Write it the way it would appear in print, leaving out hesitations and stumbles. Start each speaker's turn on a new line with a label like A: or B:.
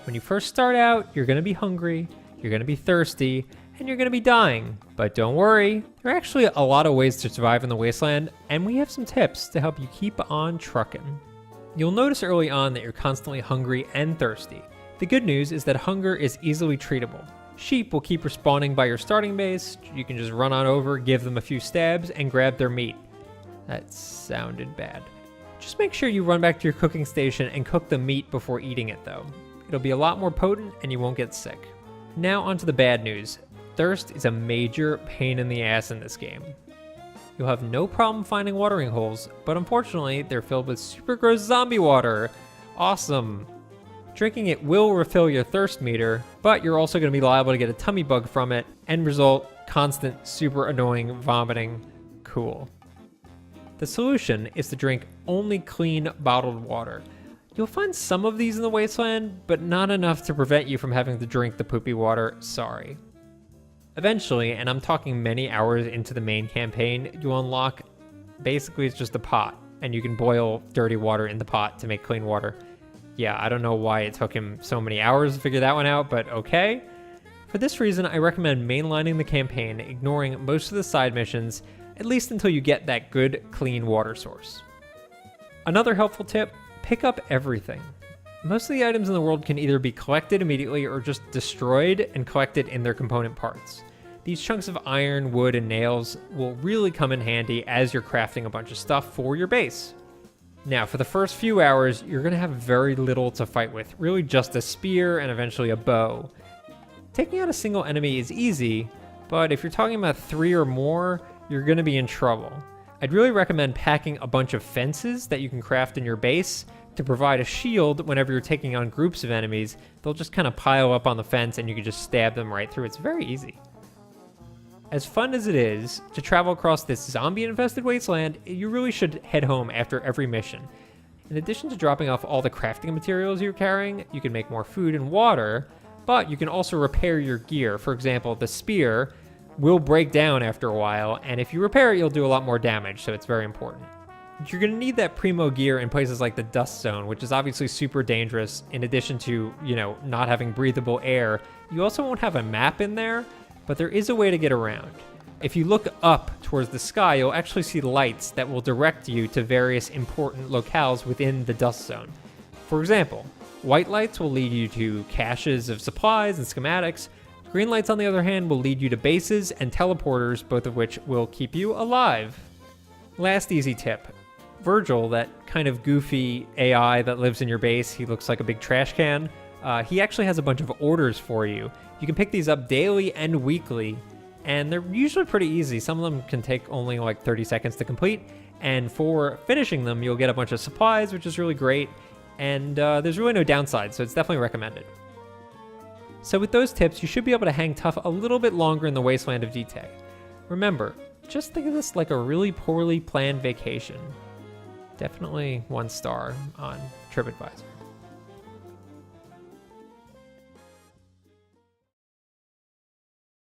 A: When you first start out, you're going to be hungry, you're going to be thirsty, and you're going to be dying. But don't worry, there are actually a lot of ways to survive in the wasteland, and we have some tips to help you keep on trucking. You'll notice early on that you're constantly hungry and thirsty. The good news is that hunger is easily treatable. Sheep will keep respawning by your starting base. You can just run on over, give them a few stabs, and grab their meat. That sounded bad. Just make sure you run back to your cooking station and cook the meat before eating it though. It'll be a lot more potent and you won't get sick. Now onto the bad news. Thirst is a major pain in the ass in this game. You'll have no problem finding watering holes, but unfortunately they're filled with super gross zombie water. Awesome. Drinking it will refill your thirst meter, but you're also going to be liable to get a tummy bug from it. End result, constant, super annoying vomiting. Cool. The solution is to drink only clean bottled water. You'll find some of these in the wasteland, but not enough to prevent you from having to drink the poopy water, sorry. Eventually, and I'm talking many hours into the main campaign, you'll unlock, basically it's just a pot, and you can boil dirty water in the pot to make clean water. Yeah, I don't know why it took him so many hours to figure that one out, but okay. For this reason, I recommend mainlining the campaign, ignoring most of the side missions, at least until you get that good, clean water source. Another helpful tip, pick up everything. Most of the items in the world can either be collected immediately or just destroyed and collected in their component parts. These chunks of iron, wood, and nails will really come in handy as you're crafting a bunch of stuff for your base. Now, for the first few hours, you're going to have very little to fight with, really just a spear and eventually a bow. Taking out a single enemy is easy, but if you're talking about 3 or more, you're going to be in trouble. I'd really recommend packing a bunch of fences that you can craft in your base to provide a shield whenever you're taking on groups of enemies. They'll just kind of pile up on the fence and you can just stab them right through. It's very easy. As fun as it is to travel across this zombie-infested wasteland, you really should head home after every mission. In addition to dropping off all the crafting materials you're carrying, you can make more food and water, but you can also repair your gear. For example, the spear will break down after a while, and if you repair it, you'll do a lot more damage, so it's very important. You're going to need that primo gear in places like the dust zone, which is obviously super dangerous. In addition to, not having breathable air, you also won't have a map in there, but there is a way to get around. If you look up towards the sky, you'll actually see lights that will direct you to various important locales within the dust zone. For example, white lights will lead you to caches of supplies and schematics. Green lights, on the other hand, will lead you to bases and teleporters, both of which will keep you alive. Last easy tip. Virgil, that kind of goofy AI that lives in your base, he looks like a big trash can. He actually has a bunch of orders for you. You can pick these up daily and weekly, and they're usually pretty easy. Some of them can take only like 30 seconds to complete, and for finishing them, you'll get a bunch of supplies, which is really great, and there's really no downside, so it's definitely recommended. So with those tips, you should be able to hang tough a little bit longer in the Wasteland of D'Teh. Remember, just think of this like a really poorly planned vacation. Definitely 1 star on TripAdvisor.